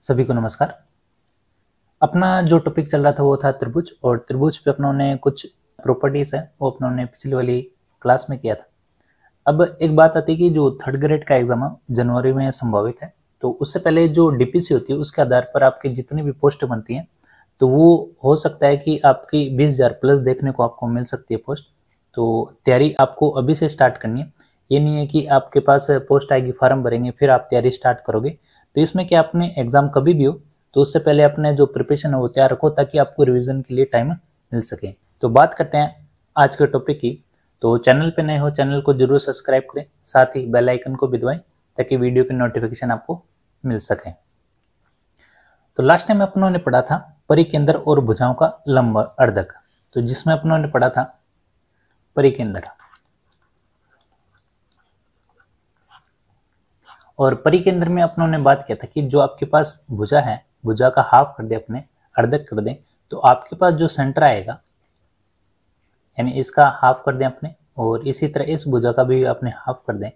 सभी को नमस्कार। अपना जो टॉपिक चल रहा था वो था त्रिभुज, और त्रिभुज पे अपनों ने कुछ प्रॉपर्टीज है वो अपनों ने पिछली वाली क्लास में किया था। अब एक बात आती है कि जो थर्ड ग्रेड का एग्जाम है जनवरी में संभावित है, तो उससे पहले जो डीपीसी होती है उसके आधार पर आपकी जितनी भी पोस्ट बनती हैं तो वो हो सकता है कि आपकी 20,000 प्लस देखने को आपको मिल सकती है पोस्ट। तो तैयारी आपको अभी से स्टार्ट करनी है। ये नहीं है कि आपके पास पोस्ट आएगी, फॉर्म भरेंगे, फिर आप तैयारी स्टार्ट करोगे। तो इसमें क्या, अपने एग्जाम कभी भी हो तो उससे पहले अपने जो प्रिपरेशन है वो तैयार रखो ताकि आपको रिवीजन के लिए टाइम मिल सके। तो बात करते हैं आज के टॉपिक की। तो चैनल पे नए हो, चैनल को जरूर सब्सक्राइब करें, साथ ही बेल आइकन को भी दबाएं ताकि वीडियो की नोटिफिकेशन आपको मिल सके। तो लास्ट टाइम अपनों ने पढ़ा था परिकेंद्र और भुजाओं का लंब अर्धक, तो जिसमें अपनों ने पढ़ा था परिकेंद्र। और परिकेंद्र में अपनों ने बात किया था कि जो आपके पास भुजा है, भुजा का हाफ कर दे, अपने अर्धक कर दें, तो आपके पास जो सेंटर आएगा यानी इसका हाफ कर दें अपने, और इसी तरह इस भुजा का भी अपने हाफ कर दें,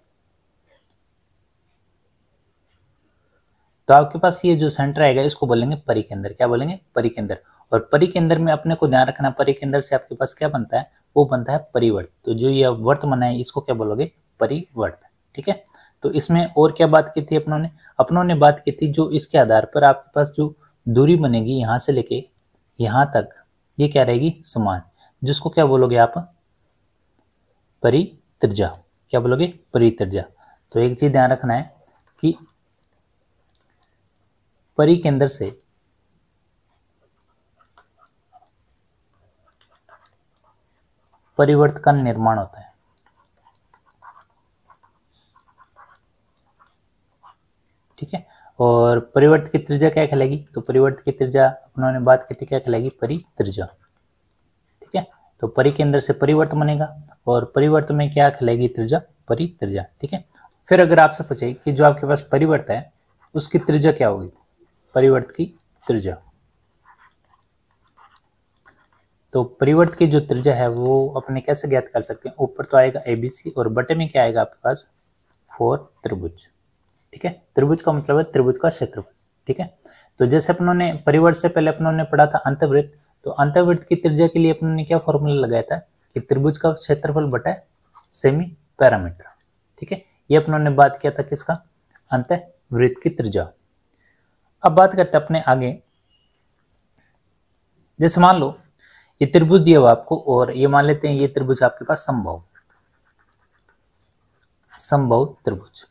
तो आपके पास ये जो सेंटर आएगा इसको बोलेंगे परिकेंद्र। क्या बोलेंगे? परिकेंद्र। और परिकेंद्र में अपने को ध्यान रखना, परिकेंद्र से आपके पास क्या बनता है? वो बनता है परिवर्त। तो जो ये वर्त बना है इसको क्या बोलोगे? परिवर्त। ठीक है। तो इसमें और क्या बात की थी अपनों ने बात की थी जो इसके आधार पर आपके पास जो दूरी बनेगी यहाँ से लेके यहाँ तक, ये क्या रहेगी? समान, जिसको क्या बोलोगे आप? परित्रिज्या। क्या बोलोगे? परित्रिज्या। तो एक चीज ध्यान रखना है कि परिकेंद्र से परिवर्त का निर्माण होता है। ठीक है। और परिवर्त की त्रिज्या क्या कहलाएगी? तो परिवर्त की त्रिज्या अपनों ने बात की थी, क्या कहलाएगी? परित्रिज्या। ठीक है। तो परिकेंद्र से परिवर्त बनेगा और परिवर्त में क्या कहलाएगी? त्रिज्या, परित्रिज्या। ठीक है। फिर अगर आपसे पूछे कि जो आपके पास परिवर्त है उसकी त्रिज्या क्या होगी? परिवर्त की त्रिज्या, तो परिवर्त की जो त्रिज्या है वो अपने कैसे ज्ञात कर सकते हैं? ऊपर तो आएगा एबीसी और बटे में क्या आएगा आपके पास? 4 त्रिभुज। ठीक है। त्रिभुज का मतलब है त्रिभुज का क्षेत्रफल। ठीक है। तो जैसे अपनों ने परिवर्त से पहले अपनों ने पढ़ा था अंतर्वृत्त, तो अंतर्वृत्त की त्रिज्या के लिए अपनों ने क्या फॉर्मूला लगाया था कि त्रिभुज का क्षेत्रफल बटा सेमी पैरामीटर। ठीक है। ये अपनों ने बात किया था किसका? अंतर्वृत्त की त्रिज्या। अब बात करते हैं अपने आगे। जैसे मान लो ये त्रिभुज दिया हुआ आपको, और ये मान लेते हैं ये त्रिभुज आपके पास समबाहु त्रिभुज,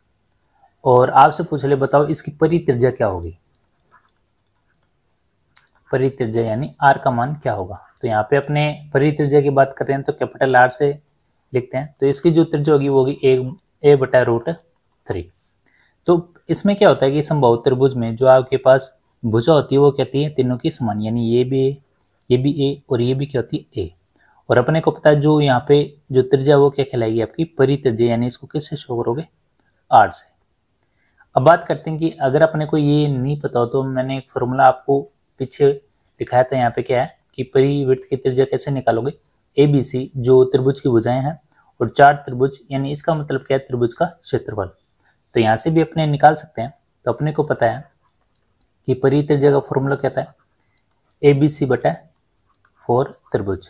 और आपसे पूछ ले बताओ इसकी परित्रिज्या क्या होगी? परित्रिज्या यानी आर का मान क्या होगा? तो यहाँ पे अपने परित्रिज्या की बात कर रहे हैं तो कैपिटल आर से लिखते हैं। तो इसकी जो त्रिज्या होगी वो होगी ए बटा √3। तो इसमें क्या होता है कि समबाहु त्रिभुज में जो आपके पास भुजा होती है वो कहती है तीनों की समान, यानी ये भी ए, ये भी ए और ये भी क्या होती है? ए। और अपने को पता है जो यहाँ पे जो त्रिज्या वो क्या कहलाएगी? आपकी परित्रिज्या, यानी इसको किससे शो करोगे? आर से। अब बात करते हैं कि अगर अपने को ये नहीं पता हो तो मैंने एक फॉर्मूला आपको पीछे दिखाया था, यहाँ पे क्या है कि परिवृत्त की त्रिज्या कैसे निकालोगे? एबीसी जो त्रिभुज की भुजाएं हैं और 4 त्रिभुज, यानी इसका मतलब क्या है? त्रिभुज का क्षेत्रफल। तो यहाँ से भी अपने निकाल सकते हैं। तो अपने को पता है कि परित्रिज्या का फॉर्मूला क्या था? एबीसी बटा 4 त्रिभुज।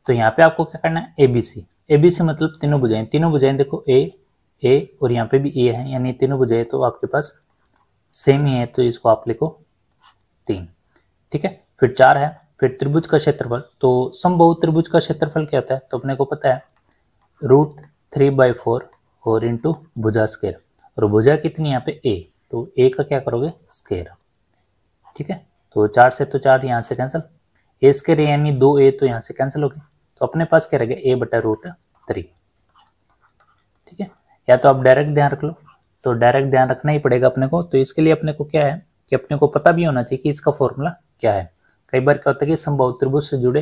तो यहाँ पे आपको क्या करना है? एबीसी। एबीसी मतलब तीनों भुजाएं, तीनों भुजाएं देखो ए और यहाँ पे भी ए है, यानी तीनों भुजाएं तो आपके पास सेम ही है, तो इसको आप लिखो 3। ठीक है। फिर 4 है। फिर त्रिभुज का क्षेत्रफल, तो समबाहु त्रिभुज का क्षेत्रफल क्या होता है? तो अपने को पता है √3/4 और इंटू भुजा स्क्वायर, और भुजा कितनी यहाँ पे? ए, तो ए का क्या करोगे? स्क्वायर। ठीक है। तो 4 से तो 4 यहाँ से कैंसिल, ए स्क्वायर यानी 2a तो यहाँ से कैंसिल हो गए, तो अपने पास क्या रहेगा? ए बटा √3। ठीक है। या तो आप डायरेक्ट ध्यान रख लो, तो डायरेक्ट ध्यान रखना ही पड़ेगा अपने को। तो इसके लिए अपने को क्या है कि अपने को पता भी होना चाहिए कि इसका फॉर्मूला क्या है। कई बार क्या होता है कि समबाहु त्रिभुज से जुड़े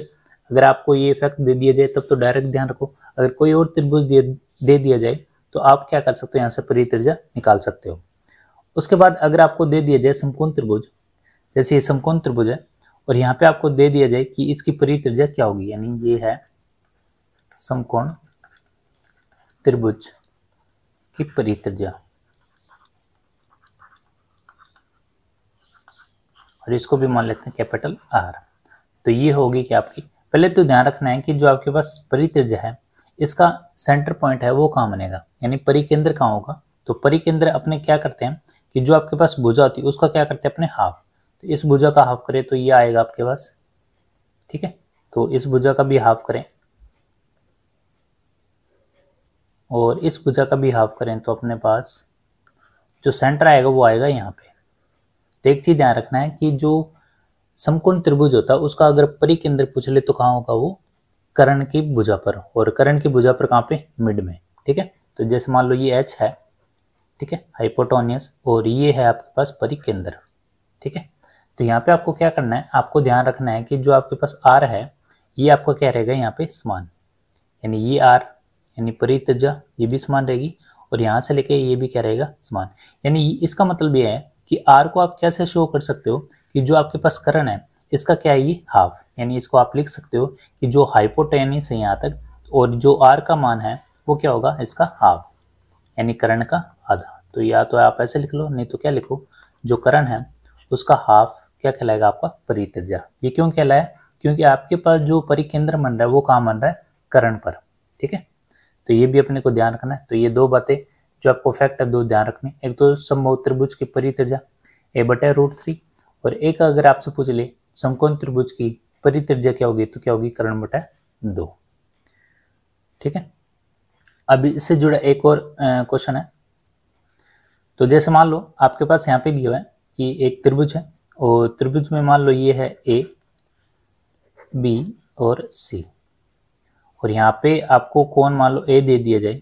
अगर आपको ये इफेक्ट दे दिया जाए तब तो डायरेक्ट ध्यान रखो, अगर कोई और त्रिभुज दे दिया जाए तो आप क्या कर सकते हो? यहाँ से परित्रिज्या निकाल सकते हो। उसके बाद अगर आपको दे दिया जाए समकोण त्रिभुज, जैसे ये समकोण त्रिभुज है और यहाँ पे आपको दे दिया जाए कि इसकी परित्रिज्या क्या होगी, यानी ये है समकोण त्रिभुज की परित्रिज्या। और इसको भी मान लेते हैं कैपिटल R। तो ये होगी कि आपकी, पहले तो ध्यान रखना है कि जो आपके पास परित्रिज्या है इसका सेंटर पॉइंट है वो कहाँ बनेगा, यानी परिकेंद्र कहाँ होगा। तो परिकेंद्र अपने क्या करते हैं कि जो आपके पास भुजा होती है उसका क्या करते हैं अपने हाफ। तो इस भुजा का हाफ करें तो ये आएगा आपके पास, ठीक है। तो इस भुजा का भी हाफ करें और इस भुजा का भी हाफ करें तो अपने पास जो सेंटर आएगा वो आएगा यहाँ पे। तो एक चीज ध्यान रखना है कि जो समकोण त्रिभुज होता है उसका अगर परिकेंद्र पूछ ले तो कहाँ होगा वो, कर्ण की भुजा पर, और कर्ण की भुजा पर कहाँ पे, मिड में, ठीक है। तो जैसे मान लो ये H है, ठीक है, हाइपोटोनियस, और ये है आपके पास परिकेंद्र, ठीक है। तो यहाँ पे आपको क्या करना है, आपको ध्यान रखना है कि जो आपके पास R है ये आपका क्या रहेगा यहाँ पे समान, यानी ये R यानी परित्रिज्या ये भी समान रहेगी, और यहाँ से लेके ये भी क्या रहेगा समान। यानी इसका मतलब ये है कि R को आप कैसे शो कर सकते हो कि जो आपके पास कर्ण है इसका क्या है ये हाफ, यानी इसको आप लिख सकते हो कि जो हाइपोटेनिस है यहाँ तक और जो R का मान है वो क्या होगा इसका हाफ, यानी कर्ण का आधा। तो या तो आप ऐसे लिख लो, नहीं तो क्या लिखो, जो कर्ण है उसका हाफ क्या कहलाएगा आपका परित्रिज्या। ये क्यों कहलाया, क्योंकि आपके पास जो परिकेंद्र बन रहा है वो कहाँ बन रहा है, कर्ण पर, ठीक है। तो ये भी अपने को ध्यान रखना है। तो ये दो बातें जो आपको फैक्ट है दो ध्यान रखनी, एक तो समबाहु त्रिभुज की परित्रिज्या a/√3, और एक अगर आपसे पूछ ले समकोण त्रिभुज की परित्रिज्या क्या होगी तो क्या होगी कर्ण/2, ठीक है। अब इससे जुड़ा एक और क्वेश्चन है। तो जैसे मान लो आपके पास यहाँ पे दिया हुआ है कि एक त्रिभुज है और त्रिभुज में मान लो ये है A, B और C, और यहाँ पे आपको कोण मान लो A दे दिया जाए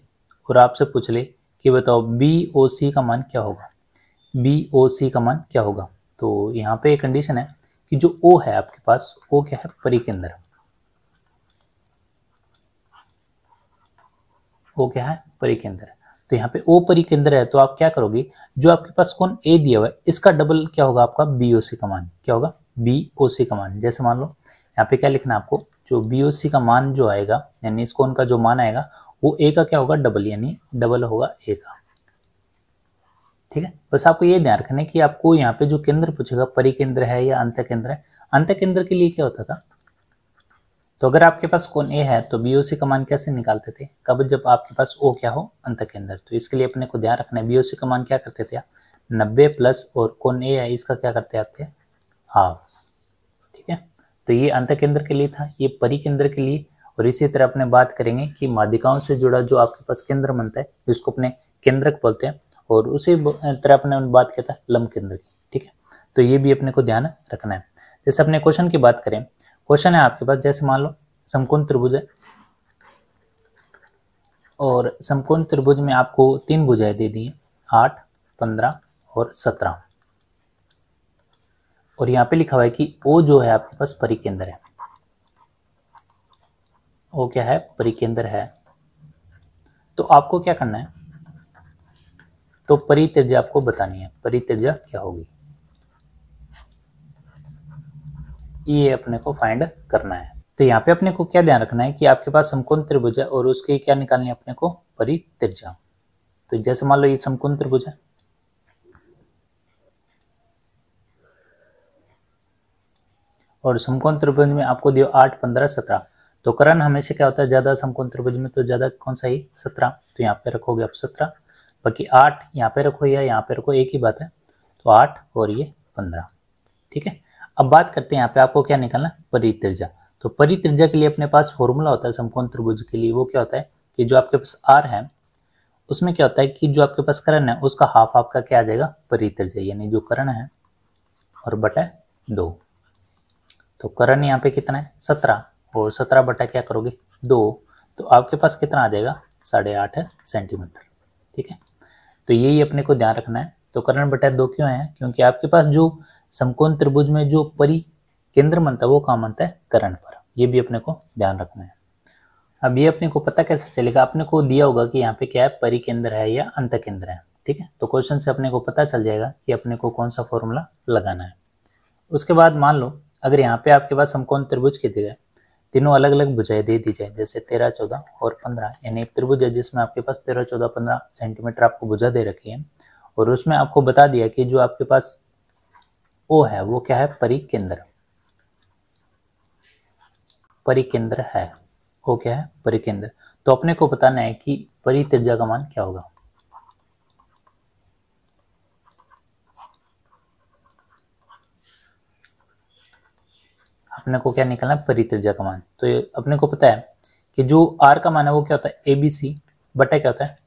और आपसे पूछ ले कि बताओ BOC का मान क्या होगा, BOC का मान क्या होगा। तो यहाँ पे एक कंडीशन है कि जो O है आपके पास, O क्या है परिकेंद्र, O क्या है परिकेंद्र। तो यहाँ पे O परिकेंद्र है तो आप क्या करोगे, जो आपके पास कोण A दिया हुआ है इसका डबल क्या होगा आपका BOC का मान, क्या होगा BOC का मान। जैसे मान लो यहाँ पे क्या लिखना है आपको, जो BOC का मान जो आएगा यानी इस कोण का जो मान आएगा वो A का क्या होगा डबल, यानी डबल होगा A का, ठीक है। बस आपको ये ध्यान रखना है कि आपको यहाँ पे जो केंद्र पूछेगा परिकेंद्र है या अंतकेंद्र है। अंतकेंद्र के लिए क्या होता था, तो अगर आपके पास कोण A है तो BOC का मान कैसे निकालते थे, कब, जब आपके पास O क्या हो अंतकेंद्र। तो इसके लिए अपने को ध्यान रखना है BOC का मान क्या करते थे 90 प्लस, और कोण A है इसका क्या करते आपके हाफ, ठीक है। तो ये अंतकेंद्र के लिए था, ये परिकेंद्र के लिए। और इसी तरह अपने बात करेंगे कि माध्यिकाओं से जुड़ा जो आपके पास केंद्र बनता है जिसको अपने केंद्रक बोलते हैं, और उसी तरह अपने बात किया था लंब केंद्र की, ठीक है। तो ये भी अपने को ध्यान रखना है। जैसे अपने क्वेश्चन की बात करें, क्वेश्चन है आपके पास, जैसे मान लो समकोण त्रिभुज है और समकोण त्रिभुज में आपको 3 भुजाएं दे दी है 8, 15 और 17, और यहाँ पे लिखा हुआ है कि O जो है आपके पास परिकेंद्र है, O क्या है परिकेंद्र है। तो आपको क्या करना है, तो परित्रिज्या आपको बतानी है, परित्रिज्या क्या होगी ये अपने को फाइंड करना है। तो यहाँ पे अपने को क्या ध्यान रखना है कि आपके पास समकोण त्रिभुज है और उसकी क्या निकालनी है अपने को परित्रिज्या। तो जैसे मान लो ये समकोण त्रिभुज है और समकोण त्रिभुज में आपको दियो 8, 15, 17, तो कर्ण हमेशा क्या होता है ज्यादा समकोण त्रिभुज में, तो ज्यादा कौन सा ही 17, तो यहाँ पे रखोगे आप 17, बाकी 8 यहाँ पे रखो या यहाँ पे रखो एक ही बात है, तो 8 और ये 15, ठीक है। अब बात करते हैं यहाँ पे आपको क्या निकालना परित्रिज्या। तो परित्रिज्या के लिए अपने पास फॉर्मूला होता है समकोण त्रिभुज के लिए, वो क्या होता है कि जो आपके पास R है उसमें क्या होता है कि जो आपके पास कर्ण है उसका हाफ आपका क्या आ जाएगा परित्रिज्या, यानी जो कर्ण है और बटा 2। तो कर्ण यहाँ पे कितना है 17, और 17 बटा क्या करोगे 2, तो आपके पास कितना आ जाएगा 8.5 सेंटीमीटर, ठीक है। तो यही अपने को ध्यान रखना है। तो कर्ण बटा 2 क्यों है, क्योंकि आपके पास जो समकोण त्रिभुज में जो परिकेंद्र बनता है वो कहाँ बनता है कर्ण पर, ये भी अपने को ध्यान रखना है। अब ये अपने को पता कैसे चलेगा, अपने को दिया होगा कि यहाँ पे क्या है परिकेंद्र है या अंतकेंद्र है, ठीक है। तो क्वेश्चन से अपने को पता चल जाएगा कि अपने को कौन सा फॉर्मूला लगाना है। उसके बाद मान लो अगर यहाँ पे आपके पास समकोण त्रिभुज की जगह तीनों अलग अलग भुजाएं दे दी जाए, जैसे 13, 14 और 15, यानी एक त्रिभुज है जिसमें आपके पास 13, 14, 15 सेंटीमीटर आपको भुजा दे रखी है, और उसमें आपको बता दिया कि जो आपके पास ओ है वो क्या है, परिकेंद्र, परिकेंद्र है, वो क्या है, परिकेंद्र। तो अपने को बताना है कि परित्रिज्या का मान क्या होगा। अपने को क्या निकालना है, परित्रिज्या का मान। तो ये अपने को पता है कि जो आर का मान है वो क्या होता है, ABC बटा क्या होता है,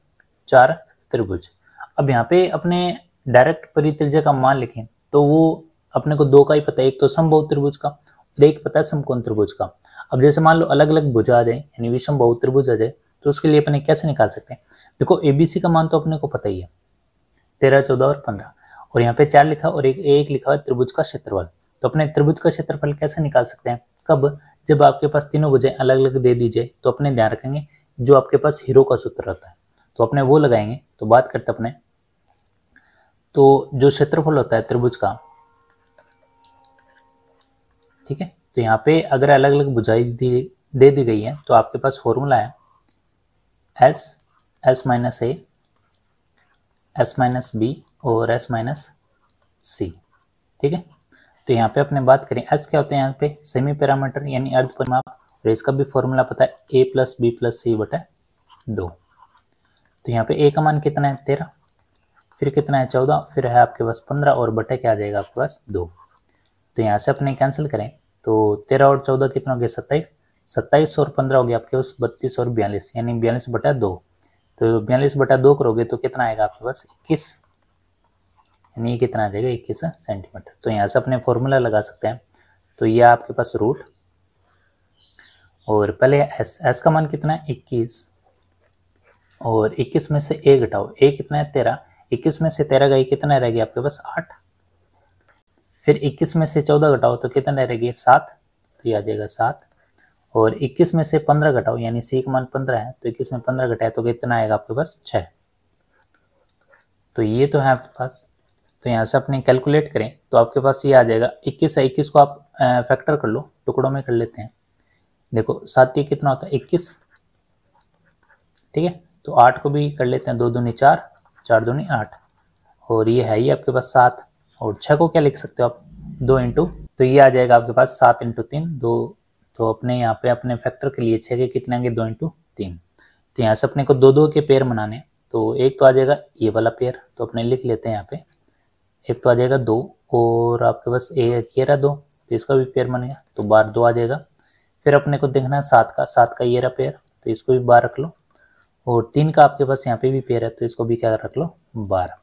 4 त्रिभुज। अब यहाँ पे अपने डायरेक्ट परित्रिज्या का मान लिखें तो वो अपने को दो का ही पता है, एक तो समबाहु त्रिभुज का और एक पता है समकोण त्रिभुज का। अब जैसे मान लो अलग अलग भुजा आ जाए यानी विषमबाहु त्रिभुज आ जाए तो उसके लिए अपने कैसे निकाल सकते हैं। देखो ABC का मान तो अपने को पता ही है 13, 14 और 15, और यहाँ पे 4 लिखा और एक लिखा हुआ है त्रिभुज का क्षेत्रफल। तो अपने त्रिभुज का क्षेत्रफल कैसे निकाल सकते हैं, कब, जब आपके पास तीनों भुजाएं अलग अलग दे दी जाए तो अपने ध्यान रखेंगे जो आपके पास हीरो का सूत्र होता है तो अपने वो लगाएंगे। तो बात करते अपने, तो जो क्षेत्रफल होता है त्रिभुज का, ठीक है, तो यहाँ पे अगर अलग अलग भुजाएं दे दी गई है तो आपके पास फॉर्मूला है S minus A, S minus B और S माइनस C, ठीक है। तो यहाँ पे अपने बात करें S क्या होते हैं, यहाँ पे सेमी पैरामीटर यानी अर्ध परिमाप, और इसका भी फॉर्मूला पता है A plus B plus C बटा 2। तो यहाँ पे A का मान कितना है 13, फिर कितना है 14, फिर है आपके पास 15 और बटे क्या आ जाएगा आपके पास 2। तो यहाँ से अपने कैंसिल करें तो 13 और 14 कितना हो गया 27, 27 और 15 हो गया आपके पास 32 और 42 यानी 42 बटा 2। तो 42 बटा 2 करोगे तो कितना आएगा आपके पास 21, यानी ये कितना आ जाएगा 21 सेंटीमीटर। तो यहाँ से अपने फॉर्मूला लगा सकते हैं। तो ये आपके पास रूट, और पहले S का मान कितना है 21, और 21 में से A घटाओ, A कितना है 13, 21 में से 13 गई कितना रह गया आपके पास 8, फिर 21 में से 14 घटाओ तो कितना रहेगी 7, तो ये आ जाएगा 7, और 21 में से 15 घटाओ यानी C का मान 15 है तो 21 में 15 घटाए तो कितना आएगा आपके पास 6। तो ये तो है आपके पास। तो यहाँ से अपने कैलकुलेट करें तो आपके पास ये आ जाएगा 21 है, 21 को आप फैक्टर कर लो, टुकड़ों में कर लेते हैं। देखो 7 ये कितना होता है 21, ठीक है। तो 8 को भी कर लेते हैं, 2 दूनी 4, 4 दूनी 8, और ये है ही आपके पास 7, और 6 को क्या लिख सकते हो आप 2 इंटू, तो ये आ जाएगा आपके पास 7 इंटू 3 2। तो अपने यहाँ पे अपने फैक्टर के लिए 6 के कितने आएंगे 2 इंटू 3। तो यहाँ से अपने को दो दो के पेयर बनाने, तो एक तो आ जाएगा ये वाला पेयर, तो अपने लिख लेते हैं यहाँ पे, एक तो आ जाएगा 2, और आपके पास एक ये रहा 2 तो इसका भी पेयर बन गया तो बार 2 आ जाएगा। फिर अपने को देखना है 7 का ये रहा पेयर तो इसको भी बार रख लो, और 3 का आपके पास यहाँ पे भी पेयर है तो इसको भी क्या रख लो 12।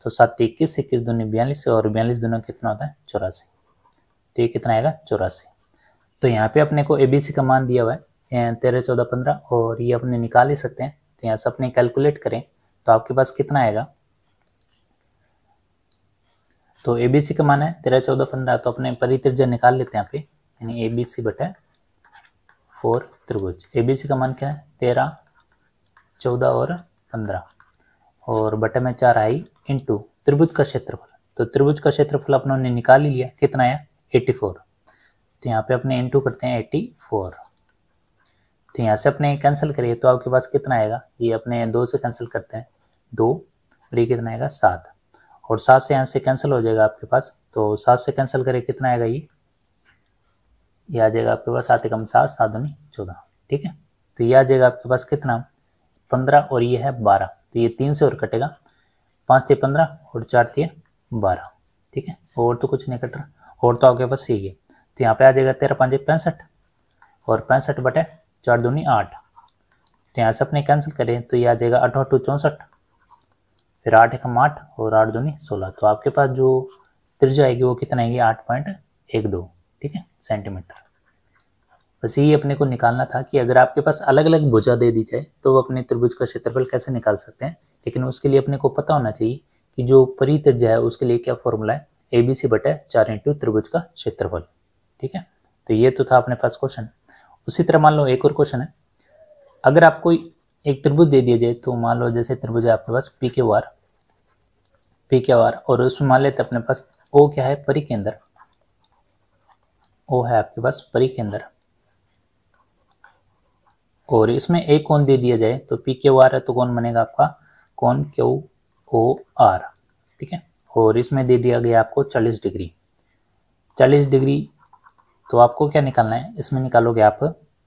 तो 7 21, 21 दूनी 42, और 42 दूनी कितना होता है 84, तो ये कितना आएगा 84। तो यहाँ पे अपने को ABC का मान दिया हुआ है 13, 14, 15, और ये अपने निकाल ही सकते हैं। तो यहाँ से अपने कैलकुलेट करें तो आपके पास कितना आएगा, तो ABC का मान है 13, 14, 15, तो अपने परित्रिज्या निकाल लेते हैं यहाँ पे, यानी ABC बटा 4 त्रिभुज। ABC का मान क्या है 13, 14 और 15, और बटे में 4 आई इंटू त्रिभुज का क्षेत्रफल। तो त्रिभुज का क्षेत्रफल अपनों ने निकाल ही लिया, कितना है 84। तो यहाँ पे अपने इंटू करते हैं 84। तो यहाँ से अपने कैंसिल करिए तो आपके पास कितना आएगा, ये अपने 2 से कैंसिल करते हैं 2, और ये कितना आएगा 7, और 7 से यहाँ से कैंसिल हो जाएगा आपके पास। तो 7 से कैंसिल करिए कितना आएगा, ये आ जाएगा आपके पास 7 एकम 7, 7 दूनी 14, ठीक है। तो ये आ जाएगा आपके पास कितना 15, और ये है 12, तो ये 3 से और कटेगा, 5 थे 15 और 4 थे 12, ठीक है। और तो कुछ नहीं कट रहा, और तो आपके पास यही है। तो यहाँ पे आ जाएगा 13 5 65, और 65 बटे 4 दूनी 8। तो यहाँ से अपने कैंसिल करें तो ये आ जाएगा 8 8 64, फिर 8 एकम 8 और 8 दूनी 16। तो आपके पास जो त्रिज्या आएगी वो कितना आएगी 8.12, ठीक है, सेंटीमीटर। बस यही अपने को निकालना था कि अगर आपके पास अलग अलग भुजा दे दी जाए तो अपने त्रिभुज का क्षेत्रफल कैसे निकाल सकते हैं, लेकिन उसके लिए अपने को पता होना चाहिए कि जो परित्रिज्या है उसके लिए क्या फॉर्मूला है, ABC बटे 4 इंटू त्रिभुज का क्षेत्रफल, ठीक है। तो ये तो था अपने पास क्वेश्चन। उसी तरह मान लो एक और क्वेश्चन है, अगर आपको एक त्रिभुज दे दिया जाए, तो मान लो जैसे त्रिभुज है आपके पास PQR, और उसमें मान लेते अपने पास O क्या है परिकेंद्र, O है आपके पास परिकेंद्र, और इसमें एक कोण दे दिया जाए तो PQR है तो कौन बनेगा आपका कोण QOR, ठीक है। और इसमें दे दिया गया आपको 40 डिग्री, 40 डिग्री, तो आपको क्या निकालना है, इसमें निकालोगे आप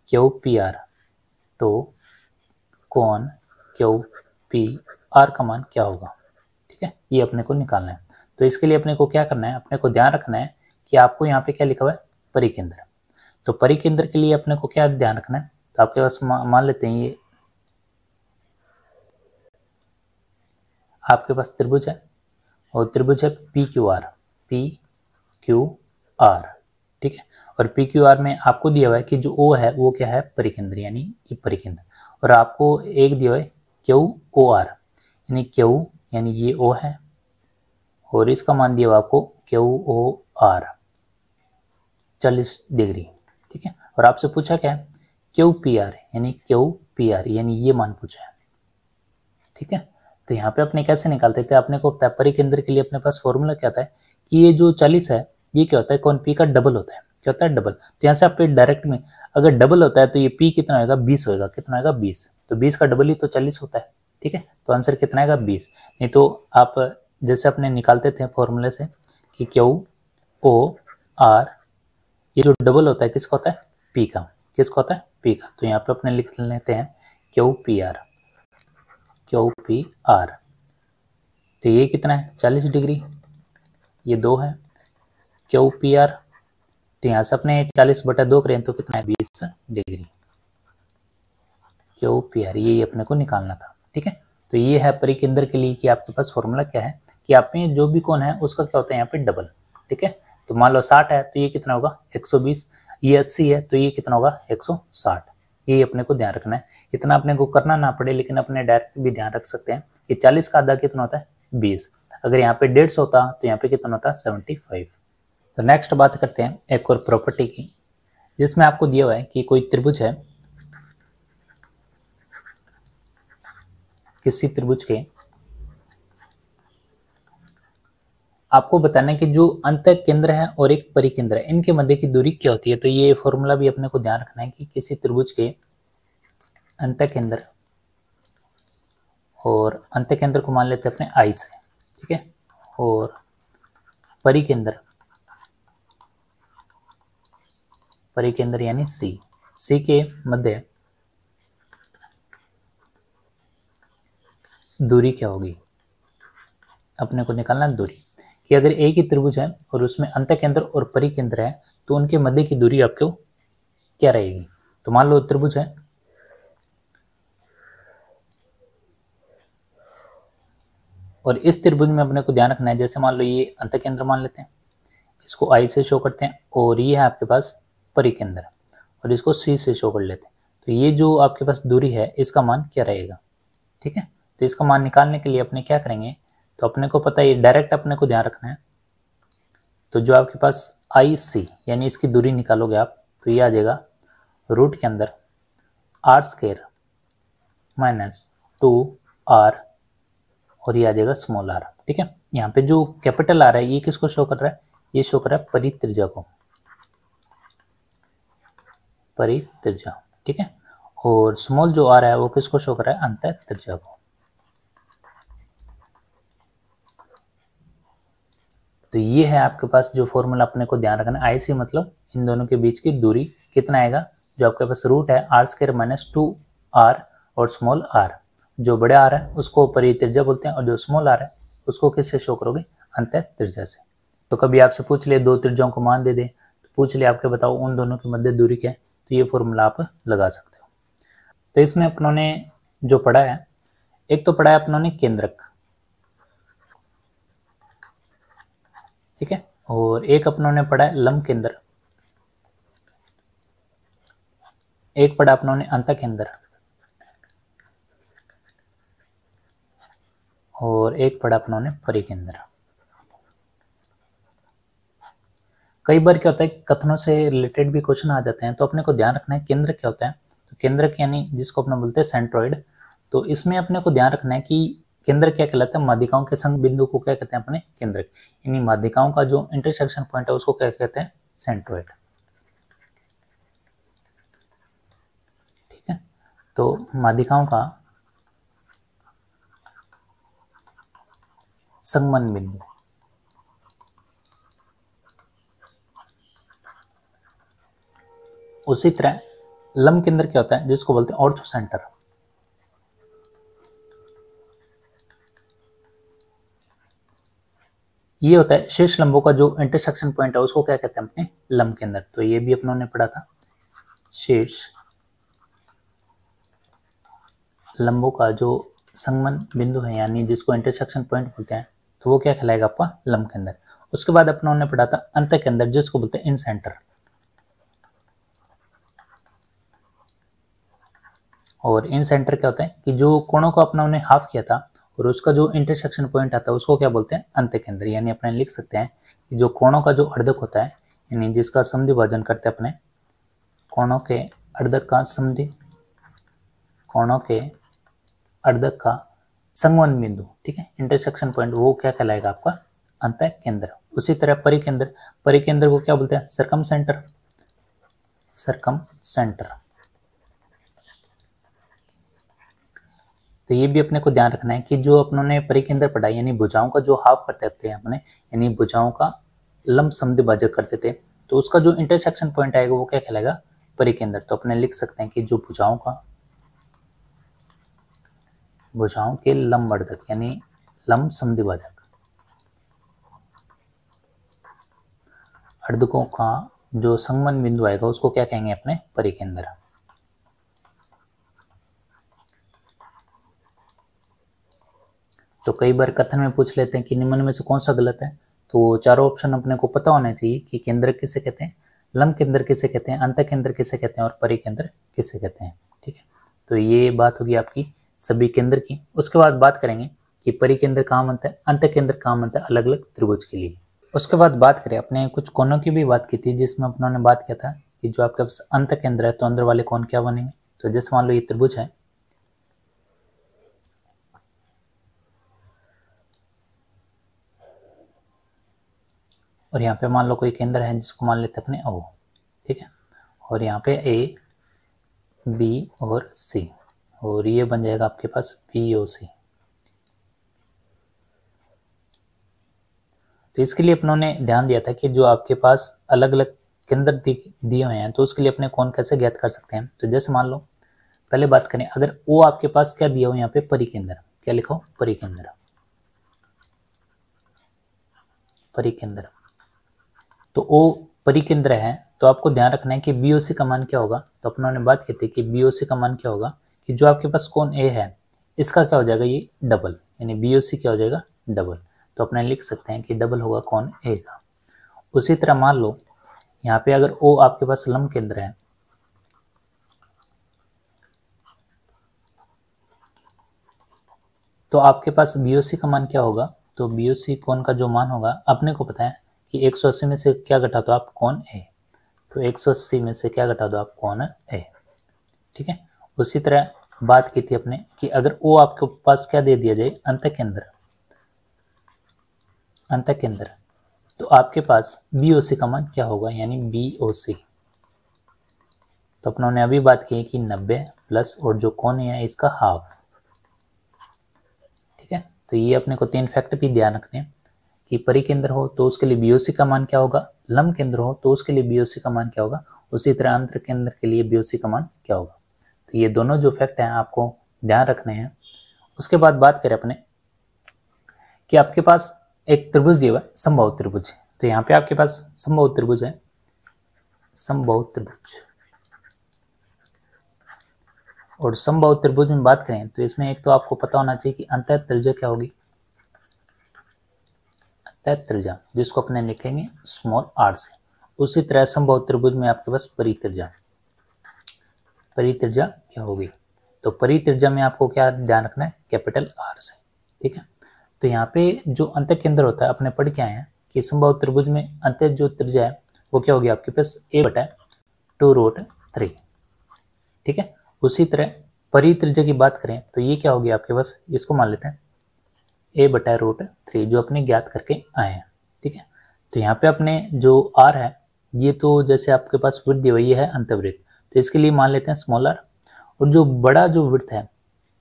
क्यू पी आर। तो कोण क्यू पी आर का मान क्या होगा, ठीक है, ये अपने को निकालना है। तो इसके लिए अपने को क्या करना है, अपने को ध्यान रखना है कि आपको यहाँ पे क्या लिखा हुआ है, परिकेंद्र। तो परिकेंद्र के लिए अपने को क्या ध्यान रखना है, तो आपके पास मान लेते हैं ये आपके पास त्रिभुज है, और त्रिभुज है P Q R, P Q R, ठीक है। और पी क्यू आर में आपको दिया हुआ है कि जो ओ है वो क्या है, परिकेंद्र, यानी ये परिकेंद्र। और आपको एक दिया हुआ है क्यू ओ आर, यानी क्यू यानी ये ओ है, और इसका मान दिया हुआ आपको क्यू ओ आर 40 डिग्री, ठीक है। और आपसे पूछा क्या है, क्यू पी आर, यानी क्यू पी आर यानी ये मान पूछा है, ठीक है। तो यहाँ पे अपने कैसे निकालते थे, अपने को पता है परिकेंद्र के लिए अपने पास फॉर्मूला क्या होता है कि ये जो 40 है ये क्या होता है, कोण पी का डबल होता है, क्या होता है, डबल। तो यहाँ से आप डायरेक्ट में अगर डबल होता है तो ये पी कितना होगा, 20 होगा, कितना होगा 20, तो 20 का डबल ही तो 40 होता है, ठीक है। तो आंसर कितना आएगा 20। नहीं तो आप जैसे अपने निकालते थे फॉर्मूले से कि क्यू ओ आर, ये जो डबल होता है किसका होता है, पी का, किसका होता है, पी का। तो यहाँ पे अपने लिख लेते हैं Q P R, Q P R. तो ये कितना है 40 डिग्री, ये 2 है, क्यू पी आर। तो यहाँ से अपने 40/2 करें तो कितना है 20 डिग्री, क्यू पी आर, ये अपने को निकालना था, ठीक है। तो ये है परिकेंद्र के लिए कि आपके पास फॉर्मूला क्या है कि आप में जो भी कोण है उसका क्या होता है यहाँ पे डबल, ठीक है। तो मान लो 60 है तो ये कितना होगा 120, ये 80 है तो ये कितना होगा 160। ये अपने को ध्यान रखना है, इतना अपने को करना ना पड़े, लेकिन अपने डायरेक्ट भी ध्यान रख सकते हैं कि 40 का आधा कितना होता है 20, अगर यहाँ पे 150 होता तो यहाँ पे कितना होता 75। तो नेक्स्ट बात करते हैं एक और प्रॉपर्टी की, जिसमें आपको दिया हुआ है कि कोई त्रिभुज है, किसी त्रिभुज के आपको बताना है कि जो अंत केंद्र है और एक परिकेंद्र है इनके मध्य की दूरी क्या होती है। तो ये फॉर्मूला भी अपने को ध्यान रखना है कि किसी त्रिभुज के अंत केंद्र, और अंत केंद्र को मान लेते हैं अपने आई से, ठीक है, और परिकेंद्र, परिकेंद्र यानी सी, सी के मध्य दूरी क्या होगी, अपने को निकालना दूरी कि अगर एक ही त्रिभुज है और उसमें अंत केंद्र और परिकेंद्र है तो उनके मध्य की दूरी आपको क्या रहेगी। तो मान लो त्रिभुज है, और इस त्रिभुज में अपने को ध्यान रखना है, जैसे मान लो ये अंत केंद्र मान लेते हैं, इसको आई से शो करते हैं, और ये है आपके पास परिकेंद्र और इसको सी से शो कर लेते हैं। तो ये जो आपके पास दूरी है इसका मान क्या रहेगा, ठीक है। तो इसका मान निकालने के लिए अपने क्या करेंगे, तो अपने को पता है डायरेक्ट अपने को ध्यान रखना है। तो जो आपके पास आई सी यानी इसकी दूरी निकालोगे आप, तो ये आ जाएगा रूट के अंदर आर स्क्वायर माइनस 2r, और ये आ जाएगा स्मॉल आर, ठीक है। यहाँ पे जो कैपिटल आर है ये किसको शो कर रहा है, ये शो कर रहा है परित्रिज्या को, परित्रिज्या, ठीक है। और स्मॉल जो आर है वो किसको शो कर रहा है, अंत त्रिज्या को। तो ये है आपके पास जो फॉर्मूला अपने को ध्यान रखना है, आई सी मतलब इन दोनों के बीच की दूरी कितना आएगा, जो आपके पास रूट है आर स्क्वायर माइनस 2r, और स्मॉल आर, जो बड़े आर है उसको परित्रिज्या बोलते हैं, और जो स्मॉल आर है उसको किससे शो करोगे, अंत त्रिज्या से। तो कभी आपसे पूछ ले दो त्रिज्याओं को मान दे दे, तो पूछ ले आपके बताओ उन दोनों के मध्य दूरी क्या है, तो ये फॉर्मूला आप लगा सकते हो। तो इसमें अपनों ने जो पढ़ा है, एक तो पढ़ा है अपनों ने केंद्रक, ठीक है, और एक अपनों ने पढ़ा है लंब केंद्र, एक पढ़ा अपनों ने अंत केंद्र, और एक पढ़ा अपनों ने परिकेंद्र। कई बार क्या होता है कथनों से रिलेटेड भी क्वेश्चन आ जाते हैं, तो अपने को ध्यान रखना है केंद्र क्या होता है। तो केंद्रक यानी जिसको अपने बोलते हैं सेंट्रॉइड, तो इसमें अपने को ध्यान रखना है कि केंद्र क्या कहलाता है, माध्यिकाओं के संग बिंदु को क्या कहते हैं अपने केंद्रक, यानी माध्यिकाओं का जो इंटरसेक्शन पॉइंट है उसको क्या कहते हैं, सेंट्रॉइड, ठीक है। तो माध्यिकाओं का संगमन बिंदु, उसी तरह लंब केंद्र क्या होता है, जिसको बोलते हैं ऑर्थो सेंटर। ये होता है शेष लंबों का जो इंटरसेक्शन पॉइंट है, उसको क्या कहते हैं अपने लंब केंद्र। तो ये भी अपनों ने पढ़ा था, शेष लंबों का जो संगमन बिंदु है, यानी जिसको इंटरसेक्शन पॉइंट बोलते हैं, तो वो क्या कहलाएगा आपका लंब केंद्र। उसके बाद अपनों ने पढ़ा था अंत केंद्र, जिसको बोलते हैं इन सेंटर। और इन सेंटर क्या होता है कि जो कोणों को अपना उन्हें हाफ किया था और उसका जो इंटरसेक्शन पॉइंट आता है, उसको क्या बोलते हैं अंत केंद्र। यानी अपने लिख सकते हैं कि जो कोणों का जो अर्धक होता है, यानी जिसका समद्विभाजन करते हैं अपने कोणों के अर्धक का कोणों के अर्धक का संगमन बिंदु, ठीक है, इंटरसेक्शन पॉइंट, वो क्या कहलाएगा आपका अंत केंद्र। उसी तरह परिकेंद्र को क्या बोलते हैं सरकम सेंटर। तो ये भी अपने को ध्यान रखना है कि जो अपनों ने परिकेंद्र पढ़ा, यानी भुजाओं का जो हाफ करते थे अपने, यानी भुजाओं का लंब समद्विभाजक करते थे, तो उसका जो इंटरसेक्शन पॉइंट आएगा वो क्या कहलाएगा परिकेंद्र। तो अपने लिख सकते हैं कि जो भुजाओं के लंब अर्धक यानी लंब समद्विभाजक अर्धकों का जो संगमन बिंदु आएगा, उसको क्या कहेंगे अपने परिकेंद्र। तो कई बार कथन में पूछ लेते हैं कि निम्न में से कौन सा गलत है, तो चारों ऑप्शन अपने को पता होना चाहिए कि केंद्र किसे कहते हैं, लंब केंद्र किसे कहते हैं, अंत केंद्र किसे कहते हैं और परिकेंद्र किसे कहते हैं। ठीक है, तो ये बात होगी आपकी सभी केंद्र की। उसके बाद बात करेंगे कि परिकेंद्र कहाँ बनता है, अंत केंद्र कहाँ बनता है अलग अलग त्रिभुज के लिए। उसके बाद बात करें, अपने कुछ कोणों की भी बात की थी, जिसमें अपनों ने बात किया था कि जो आपके पास अंत केंद्र है तो अंदर वाले कोण क्या बनेंगे। तो जैसे मान लो ये त्रिभुज है, और यहाँ पे मान लो कोई केंद्र है जिसको मान लेते हैं अपने O, ठीक है, और यहाँ पे A, B और C, और ये बन जाएगा आपके पास BOC। तो इसके लिए अपनों ने ध्यान दिया था कि जो आपके पास अलग अलग केंद्र दिए हुए हैं, तो उसके लिए अपने कोण कैसे ज्ञात कर सकते हैं। तो जैसे मान लो पहले बात करें, अगर O आपके पास क्या दिया हो यहाँ पे परिकेंद्र, क्या लिखो परिकेंद्र, तो O परिकेंद्र है, तो आपको ध्यान रखना है कि BOC का मान क्या होगा। तो अपनों ने बात की थी कि BOC का मान क्या होगा कि जो आपके पास कोण A है, इसका क्या हो जाएगा ये डबल, यानी BOC क्या हो जाएगा डबल। तो अपने लिख सकते हैं कि डबल होगा कोण A का। उसी तरह मान लो यहाँ पे अगर O आपके पास लंब केंद्र है, तो आपके पास BOC का मान क्या होगा। तो BOC कोण का जो मान होगा, अपने को पता है कि 180 में से क्या घटा दो आप कोण A, तो 180 में से क्या घटा दो आप कोण A, ठीक है। उसी तरह बात की थी अपने कि अगर O आपके पास क्या दे दिया जाए अंत केंद्र, तो आपके पास BOC का मान क्या होगा, यानी BOC। तो अपनों ने अभी बात की कि 90 प्लस और जो कोण है इसका हाफ, ठीक है। तो ये अपने को 3 फैक्ट भी ध्यान रखने हैं कि परिकेंद्र हो तो उसके लिए BOC का मान क्या होगा, लंब केंद्र हो तो उसके लिए BOC का मान क्या होगा, उसी तरह अंतर केंद्र के लिए BOC का मान क्या होगा। तो ये दोनों जो फैक्ट हैं आपको ध्यान रखने हैं। उसके बाद बात करें अपने कि आपके पास एक त्रिभुज दिया हुआ है, समबाहु त्रिभुज। तो यहाँ पे आपके पास समबाहु त्रिभुज है, समबाहु त्रिभुज, और समबाहु त्रिभुज में बात करें तो इसमें एक तो आपको पता होना चाहिए कि अंतः त्रिज्या क्या होगी, अंतः त्रिज्या, जिसको अपने लिखेंगे स्मॉल r से। उसी तरह समबाहु त्रिभुज में आपके पास परित्रिज्या क्या होगी। तो परित्रिज्या में आपको क्या ध्यान रखना है, कैपिटल R से, ठीक है। तो यहाँ पे जो अंत केंद्र होता है, अपने पढ़ के आए हैं कि समबाहु त्रिभुज में अंत जो त्रिज्या है वो क्या होगी आपके पास a/2√3, ठीक है। उसी तरह परित्रिज्या की बात करें तो ये क्या होगी आपके पास, इसको मान लेते हैं a/√3, जो अपने ज्ञात करके आए हैं, ठीक है। तो यहाँ पे अपने जो r है, ये तो जैसे आपके पास वृत्त दी हुई है अंतवृत्त, तो इसके लिए मान लेते हैं स्मॉल r, और जो बड़ा जो वृत्त है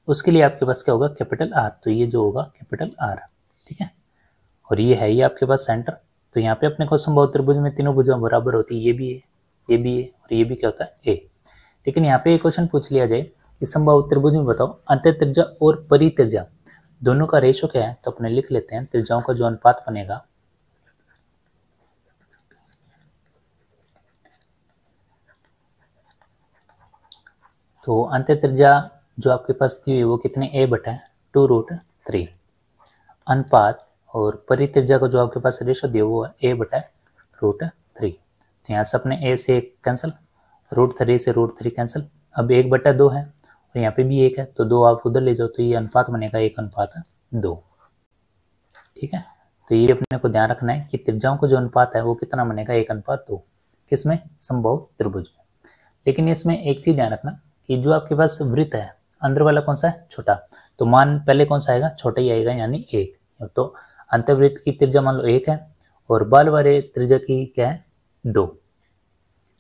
उसके लिए आपके पास क्या होगा कैपिटल R, तो ये जो होगा कैपिटल R, ठीक है। और ये है ये आपके पास सेंटर। तो यहाँ पे अपने को समबाहु त्रिभुज में तीनों भुजाएं बराबर होती है, ये भी है ये भी ए और ये भी क्या होता है ए। लेकिन यहाँ पे एक क्वेश्चन पूछ लिया जाए कि समबाहु त्रिभुज में बताओ अंत्य त्रिज्या और परित्रिज्या दोनों का रेशो क्या है, तो अपने लिख लेते हैं त्रिज्याओं का जो अनुपात बनेगा तो अंत्य त्रिज्या जो आपके पास दी हुई वो कितने a बटा 2√3 अनुपात और परित्रिज्या का जो आपके पास रेशो दिया वो है a बटा √3। तो यहाँ से अपने a से कैंसिल, √3 से √3 कैंसिल, अब 1/2 है और यहाँ पे भी 1 है तो 2 आप उधर ले जाओ तो ये अनुपात बनेगा 1:2। ठीक है, तो ये अपने को ध्यान रखना है कि त्रिज्याओं का जो अनुपात है वो कितना बनेगा 1:2 किसमें समबाहु त्रिभुज में। लेकिन इसमें एक चीज ध्यान रखना कि जो आपके पास वृत्त है अंदर वाला कौन सा है छोटा, तो मान पहले कौन सा आएगा छोटा ही आएगा यानी 1। तो अंतर्वृत्त की त्रिज्या मान लो 1 है और बाल वाले त्रिज्या की क्या है 2।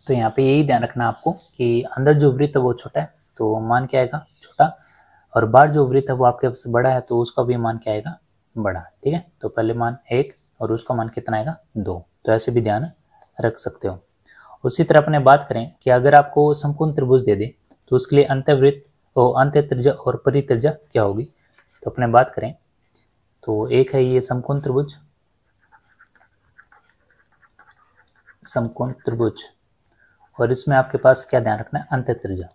तो यहाँ पे यही ध्यान रखना आपको कि अंदर जो वृत्त है वो छोटा है तो मान क्या आएगा छोटा, और बाहर जो वृत्त है वो आपके पास बड़ा है तो उसका भी मान क्या आएगा बड़ा। ठीक है, तो पहले मान 1 और उसका मान कितना आएगा 2, तो ऐसे भी ध्यान रख सकते हो। उसी तरह अपने बात करें कि अगर आपको समकोण त्रिभुज दे दे तो उसके लिए अंतर्वृत्त और अंत्य त्रिज्या और परित्रिज्या क्या होगी, तो अपने बात करें तो एक है ये समकोण त्रिभुज, समकोण त्रिभुज, और इसमें आपके पास क्या ध्यान रखना है अंत्य त्रिज्या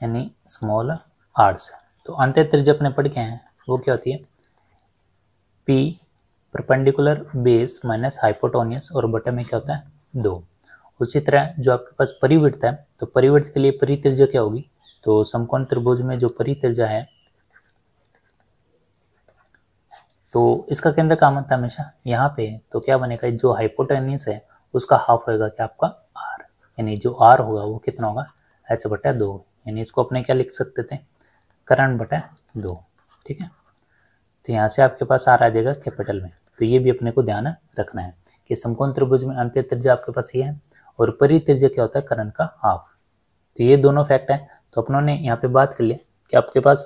यानी स्मॉल आर से। तो अंत्य त्रिज्या अपने पढ़ के हैं वो क्या होती है P परपेंडिकुलर बेस माइनस हाइपोटोनियस और बटे में क्या होता है 2। उसी तरह जो आपके पास परिवृत्त है तो परिवृत्त के लिए परित्रिज्या क्या होगी, तो समकोण त्रिभुज में जो परित्रिज्या है तो इसका केंद्र कहाँ बनता है हमेशा यहाँ पे, तो क्या बनेगा जो हाइपोटेन्यूस है उसका हाफ होगा क्या आपका r, यानी जो r होगा वो कितना होगा h/2, यानी इसको अपने क्या लिख सकते थे करण/2। ठीक है, तो यहाँ से आपके पास r आ जाएगा कैपिटल में। तो ये भी अपने को ध्यान रखना है कि समकोण त्रिभुज में अंत्य त्रिज्या आपके पास ये है और परित्रिज्या क्या होता है करण का हाफ। तो ये दोनों फैक्ट है। तो अपनों ने यहाँ पे बात कर लिया कि आपके पास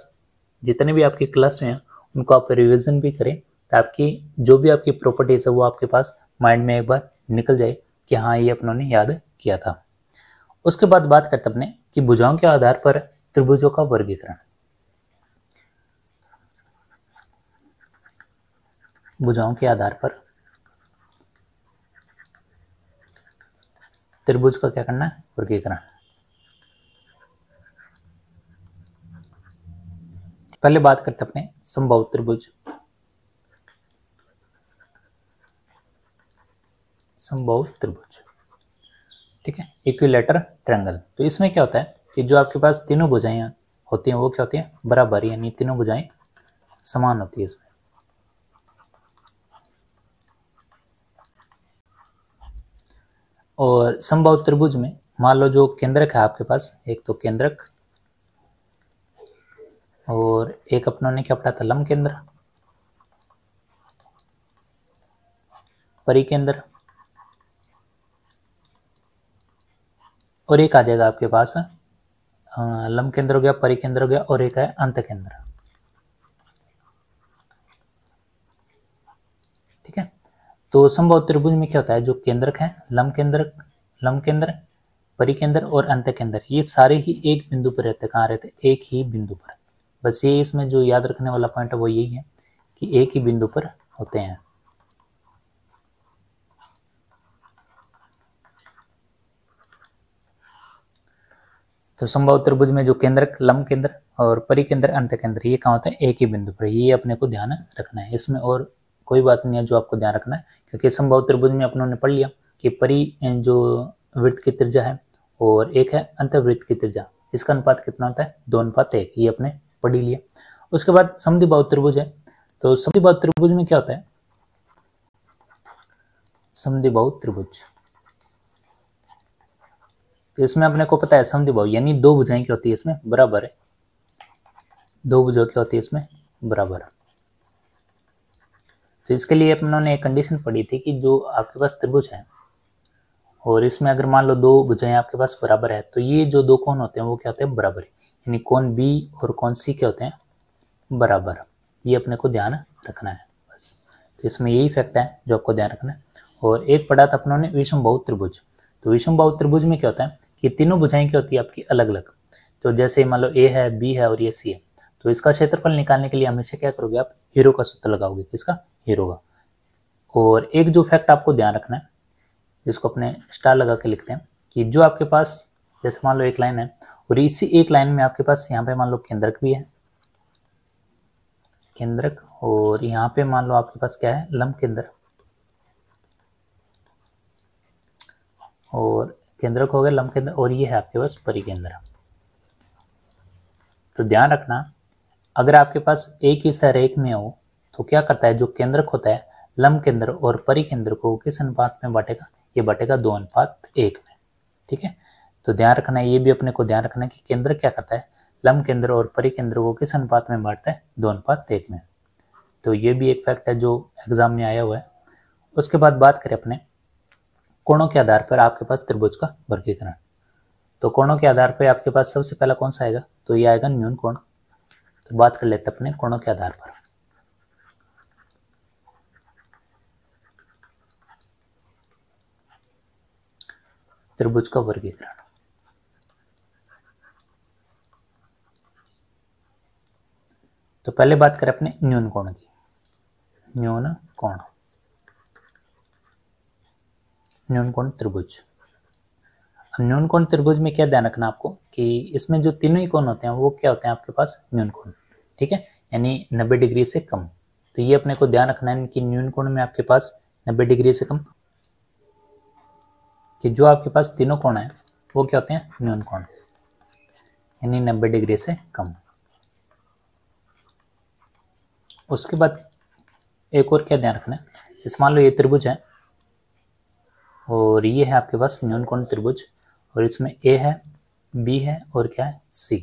जितने भी आपकी क्लास में हैं उनको आप रिवीजन भी करें ताकि जो भी आपकी प्रॉपर्टीज है वो आपके पास माइंड में एक बार निकल जाए कि हाँ ये अपनों ने याद किया था। उसके बाद बात करते अपने कि भुजाओं के आधार पर त्रिभुजों का वर्गीकरण। भुजाओं के आधार पर त्रिभुज का क्या करना है वर्गीकरण। पहले बात करते अपने समबाहु त्रिभुज। समबाहु त्रिभुज ठीक है, इक्विलैटरल ट्रायंगल। तो इसमें क्या होता है कि जो आपके पास तीनों भुजाएं होती हैं वो क्या होती हैं बराबर, यानी तीनों भुजाएं समान होती है इसमें। और समबाहु त्रिभुज में मान लो जो केंद्रक है आपके पास, एक तो केंद्रक और एक अपनों ने क्या पढ़ा था लंब केंद्र, परिकेंद्र, और एक आ जाएगा आपके पास लंब केंद्र हो गया, परिकेंद्र हो गया, और एक है अंत केंद्र। ठीक है, तो समबाहु त्रिभुज में क्या होता है जो केंद्रक है लंब केंद्र, परिकेंद्र और अंत केंद्र ये सारे ही एक बिंदु पर रहते हैं। कहाँ रहते हैं एक ही बिंदु पर। बस ये इसमें जो याद रखने वाला पॉइंट है वो यही है कि एक ही बिंदु पर होते हैं। तो समबाहु त्रिभुज में जो केंद्रक लंब केंद्र और परिकेंद्र अंत केंद्र ये कहाँ होता है एक ही बिंदु पर। ये अपने को ध्यान रखना है, इसमें और कोई बात नहीं है जो आपको ध्यान रखना है, क्योंकि समबाहु त्रिभुज में अपनों ने पढ़ लिया कि परि जो वृत्त की त्रिज्या है और एक है अंतर्वृत्त की त्रिज्या, इसका अनुपात कितना होता है 2:1, ये अपने पढ़ ही लिया। उसके बाद समद्विबाहु त्रिभुज है। तो समद्विबाहु त्रिभुज में क्या होता है समद्विबाहु त्रिभुज, तो इसमें अपने को पता है समद्विबाहु यानी दो भुजाएं क्या होती है इसमें बराबर है, दो भुजाएं क्या होती है इसमें बराबर। तो इसके लिए अपनों ने एक कंडीशन पढ़ी थी कि जो आपके पास त्रिभुज है और इसमें अगर मान लो दो भुजाएं आपके पास बराबर है तो ये जो दो कोण होते हैं वो क्या होते हैं बराबर, यानी कोण बी और कोण सी क्या होते हैं बराबर। ये अपने को ध्यान रखना है बस। तो इसमें यही फैक्ट है जो आपको ध्यान रखना है। और एक पढ़ा था अपनों ने विषमबाहु त्रिभुज। तो विषमबाहु त्रिभुज में क्या होता है कि तीनों भुजाएं क्या होती है आपकी अलग अलग। तो जैसे मान लो ए है, बी है और ये सी है, तो इसका क्षेत्रफल निकालने के लिए हमेशा क्या करोगे आप, हीरो का सूत्र लगाओगे। किसका? हीरो का। और एक जो फैक्ट आपको ध्यान रखना है, जिसको अपने स्टार लगा के लिखते हैं, कि जो आपके पास जैसे मान लो एक लाइन है और इसी एक लाइन में आपके पास यहाँ पे मान लो केंद्रक भी है, केंद्रक, और यहाँ पे मान लो आपके पास क्या है, लंब केंद्र, और केंद्रक हो गया लंब केंद्र, और ये है आपके पास परिकेंद्र। तो ध्यान रखना, अगर आपके पास एक ही रेख में हो तो क्या करता है, जो केंद्रक होता है लंब केंद्र और परिकेंद्र को किस अनुपात में बांटेगा, ये बांटेगा 2:1 में। ठीक है, तो ध्यान रखना है, ये भी अपने को ध्यान रखना है कि केंद्रक क्या करता है, लंब केंद्र और परिकेंद्र को किस अनुपात में बांटता है, 2:1 में। तो ये भी एक फैक्ट है जो एग्जाम में आया हुआ है। उसके बाद बात करें अपने कोणों के आधार पर आपके पास त्रिभुज का वर्गीकरण। तो कोणों के आधार पर आपके पास सबसे पहला कौन सा आएगा, तो ये आएगा न्यून कोण। तो बात कर लेते हैं अपने कोणों के आधार पर। त्रिभुज का वर्गीकरण, तो पहले बात करें अपने न्यून कोण की। न्यून कोण, न्यून कोण त्रिभुज। न्यून कोण त्रिभुज में क्या ध्यान रखना आपको कि इसमें जो तीनों ही कोण होते हैं वो क्या होते हैं आपके पास, न्यून कोण। ठीक है, यानी 90 डिग्री से कम। तो ये अपने को ध्यान रखना है कि न्यून कोण में आपके पास 90 डिग्री से कम, कि जो आपके पास तीनों कोण हैं वो क्या होते हैं, न्यून कोण, यानी 90 डिग्री से कम। उसके बाद एक और क्या ध्यान रखना है, इस मान लो ये त्रिभुज है और ये है आपके पास न्यून कोण त्रिभुज, और इसमें ए है, बी है और क्या है, सी।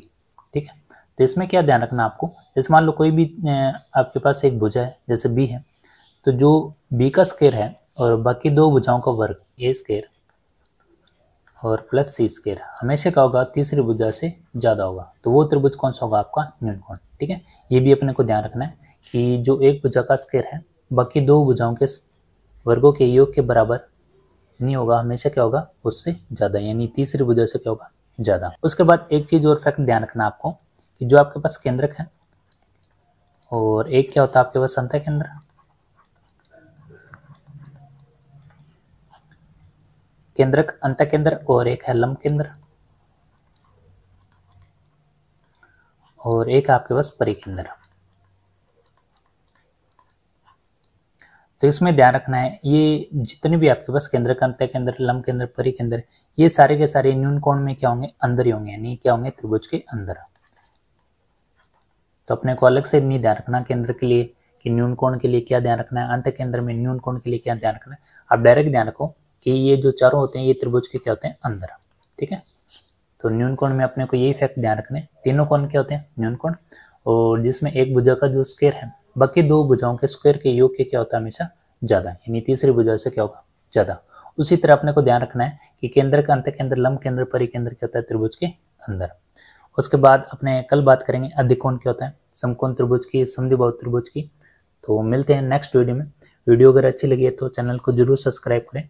ठीक है, तो इसमें क्या ध्यान रखना आपको, इस मान लो कोई भी आपके पास एक भुजा है जैसे बी है, तो जो बी का स्क्वायर है और बाकी दो भुजाओं का वर्ग ए स्क्वायर और प्लस सी स्क्वायर हमेशा क्या होगा, तीसरी भुजा से ज़्यादा होगा। तो वो त्रिभुज कौन सा होगा, आपका न्यून कोण। ठीक है, ये भी अपने को ध्यान रखना है कि जो एक भुजा का स्क्वायर है बाकी दो भुजाओं के वर्गों के योग के बराबर नहीं होगा, हमेशा क्या होगा, उससे ज़्यादा, यानी तीसरी भुजा से क्या होगा, ज़्यादा। उसके बाद एक चीज़ और फैक्ट ध्यान रखना आपको कि जो आपके पास केंद्रक है और एक क्या होता है आपके पास अंतः केंद्र, केंद्रक, अंतः केंद्र, और एक है लंब केंद्र, और एक आपके पास परिकेंद्र। तो इसमें ध्यान रखना है, ये जितने भी आपके पास केंद्रक, अंतः केंद्र, लंब केंद्र, परिकेंद्र, ये सारे के सारे न्यून कोण में क्या होंगे, अंदर ही होंगे, यानी क्या होंगे, त्रिभुज के अंदर। तो अपने को अलग से नहीं ध्यान रखना केंद्र के लिए कि न्यून कोण के लिए क्या ध्यान रखना है, अंतः केंद्र में न्यून कोण के लिए क्या ध्यान रखना है। आप डायरेक्ट ध्यान रखो कि ये जो चारों होते हैं ये त्रिभुज के क्या होते हैं, अंदर। ठीक है, तो न्यून कोण में अपने को यही फैक्ट ध्यान रखने, तीनों कोण क्या होते हैं, न्यून कोण, और जिसमें एक भुजा का जो स्क्वायर है बाकी दो भुजाओं के स्क्वायर के योग के क्या होता है, हमेशा ज़्यादा, यानी तीसरी भुजा से क्या होगा, ज़्यादा। उसी तरह अपने को ध्यान रखना है कि केंद्र का, अंतः केंद्र, लंब केंद्र, परिकेंद्र क्या होता है, त्रिभुज के अंदर। उसके बाद अपने कल बात करेंगे अधिकोण क्या होता है, समकोण त्रिभुज की, समद्विबाहु त्रिभुज की। तो मिलते हैं नेक्स्ट वीडियो में। वीडियो अगर अच्छी लगी है तो चैनल को जरूर सब्सक्राइब करें